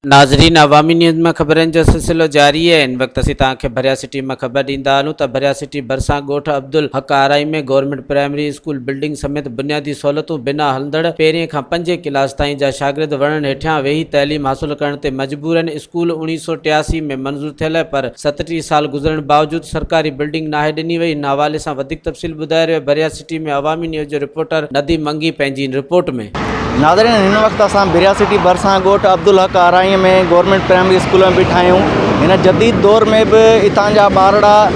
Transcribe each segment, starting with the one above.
नाज़रीन, अवामी न्यूज़ में खबरन जो सिलसिलो जारी है। इन वक्त असीं तव्हांखे भिरयास्टी में खबर ॾींदा हलूं त भिरयास्टी भरसान ॻोठ अब्दुलहक आराईन में गवर्नमंट प्राइमरी स्कूल बिल्डिंग समेत बुनियादी सहूलतूं बिना हलंदड़ पहिरें खां 5 क्लास ताईं जा शागिर्द वणनि हेठां वेही तइलीम हासिल करण ते मजबूर आहिनि। स्कूल 1983 में मंज़ूर थियल पर 37 साल गुज़रण बावजूद सरकारी बिल्डिंग नाहे ॾिनी वई। इन हवाले सां वधीक तफ़सील ॿुधाए रहियो भिरयास्टी में अवामी न्यूज़ जो रिपोर्टर नदीम मंगी पंहिंजी रिपोर्ट में। नाज़रीन, हिन वक्त असां भिरयास्टी भरसान ॻोठ अब्दुलहक आराईन में गवर्नमेंट प्राइमरी स्कूल में बीठा आहियूं। हिन जदीद दौर में भी इतां जा ॿारड़ा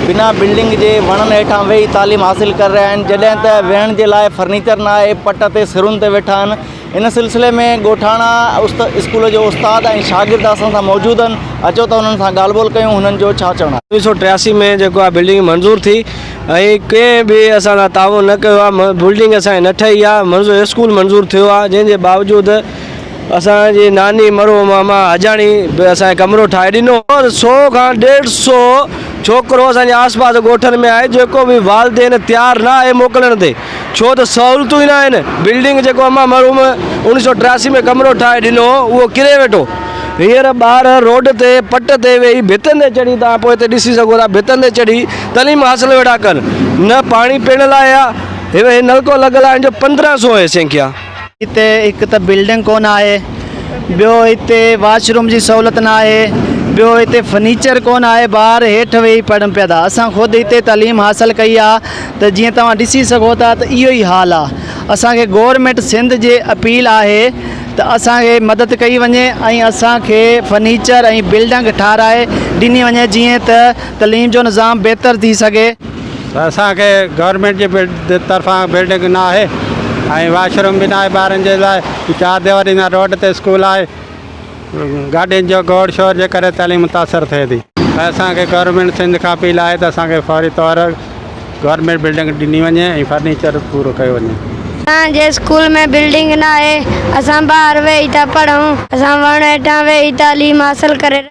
बिना बिल्डिंग के वणन हेठां वेही तालीम हासिल कर रहा आहिनि। जॾहिं त वेहण जे लाइ फर्नीचर ना आहे, पट ते सिरुनि ते वेठा आहिनि। इन सिलसिले में ॻोठाणा स्कूल जो उस्ताद ऐं शागिर्द असां सां मौजूद आहिनि। अचो त उन्हनि सां ॻाल्हि ॿोल कयूं, हुननि जो छा चवणु आहे। 1983 में जेको आहे बिल्डिंग मंज़ूर थी ऐं कंहिं बि असां सां ताउन न कयो आहे। बिल्डिंग असांजी न ठही आहे, मंज़ूर स्कूल मंज़ूर थियो आहे, जंहिंजे बावजूदि असांजी नानी मरो मामा अजाणी असांखे कमिरो ठाहे ॾिनो। 100 खां 150 छोकिरो असांजे आस पास ॻोठनि में आहे जेको बि वालदेन तयारु न आहे मोकिलण ते, छो त सहूलतूं ई न आहिनि। बिल्डिंग जेको अमा मरूम 1983 में कमिरो ठाहे ॾिनो उहो किरे वेठो। हींअर ॿार रोड ते पट ते वेही भितनि ते चढ़ी, तव्हां पोइ हिते ॾिसी सघो था, भितनि ते चढ़ी तइलीम हासिल वेठा कनि। न पाणी पीअण लाइ आहे, हे नलको लॻल आहे जो 1500 आहे संख्या। हिते हिकु त बिल्डिंग कोन आहे, ॿियो हिते वॉशरूम जी सहूलत न आहे, ॿियो हिते फर्नीचर कोन आहे। ॿार हेठि वेही पढ़नि पिया था। असां ख़ुदि हिते तइलीम हासिल कई आहे त जीअं तव्हां ॾिसी सघो था त इहो ई हाल आहे। असांखे गवर्नमेंट सिंध जे अपील आहे त असांखे मदद कई वञे ऐं असांखे फर्नीचर ऐं बिल्डिंग ठाराए ॾिनी वञे जीअं त तइलीम जो निज़ाम बहितर थी सघे। असांखे गवर्नमेंट जे तरफ़ां बिल्डिंग न आहे ऐं वॉशरूम बि न आहे ॿारनि जे लाइ। 4 दीवारी में रोड ते स्कूल आहे। गाॾियुनि जो गोड़ शोर जे करे तइलीम मुतासिर थिए थी। असांखे गवर्नमेंट सिंध खां अपील आहे त असांखे फौरी तौर गवर्नमेंट बिल्डिंग ॾिनी वञे ऐं फर्नीचर पूरो कयो वञे। असांजे स्कूल में बिल्डिंग न आहे, असां ॿाहिरि वेही था पढ़ूं, असां वण हेठां वेही तालीम हासिल करे।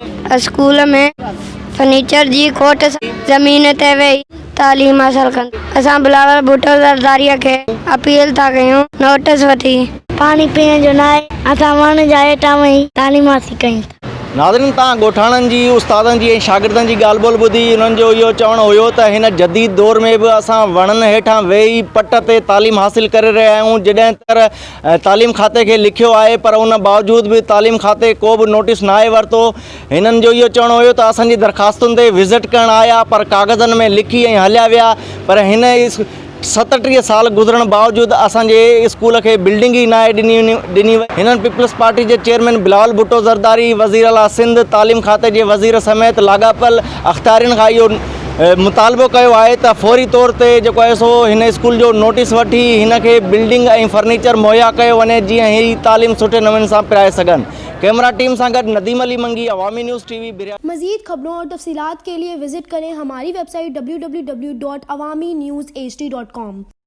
स्कूल में फर्नीचर जी खोट ज़मीन ते वेही तालीम हासिल कनि। असां बिलावल भुट्टो ज़रदारीअ खे अपील था कयूं नोटिस वठी पाणी पीअण जो न आहे, असां वण जा हेठां वेही तालीम हासिल कयूं। नाज़रीन, तव्हां ॻोठाणनि जी, उस्तादनि जी ऐं शागिर्दनि जी ॻाल्हि ॿोल ॿुधी। उन्हनि जो इहो चवणु हुयो त हिन जदीद दौर में बि असां वणनि हेठां वेही पट ते तालीम हासिल करे रहिया आहियूं। जॾहिं त तालीम खाते खे लिखियो आहे पर उन बावजूद बि तालीम खाते को बि नोटिस न आहे वरितो। हिननि जो इहो चवणु हुयो त असांजी दरख़्वास्तुनि ते विज़िट करणु आया पर कागज़नि में लिखी ऐं हलिया विया, पर हिन 37 साल गुज़रण बावजूद असांजे स्कूल के बिल्डिंग ही ना ॾिनी वई। हिननि पीपल्स पार्टी के चेयरमैन बिलावल भुट्टो ज़रदारी, वज़ीर आला सिंध, तालीम खाते के वज़ीर समेत लाॻापियल अख़्तियारियुनि खां इहो मुतालबो कयो आहे त फौरी तौर ते जेको आहे सो हिन स्कूल जो नोटिस वठी हिन खे बिल्डिंग ऐं फर्नीचर मुहैया कयो वञे जीअं ही तालीम सुठे नमूने सां पिराए सघनि। कैमरा टीम सां गॾु नदीम अली मंगी, अवामी न्यूज़ टीवी भिरयास्टी। मज़ीद खबरों और तफसीलात के लिए विजिट करें हमारी वेबसाइट www.awamiNewsHD.com।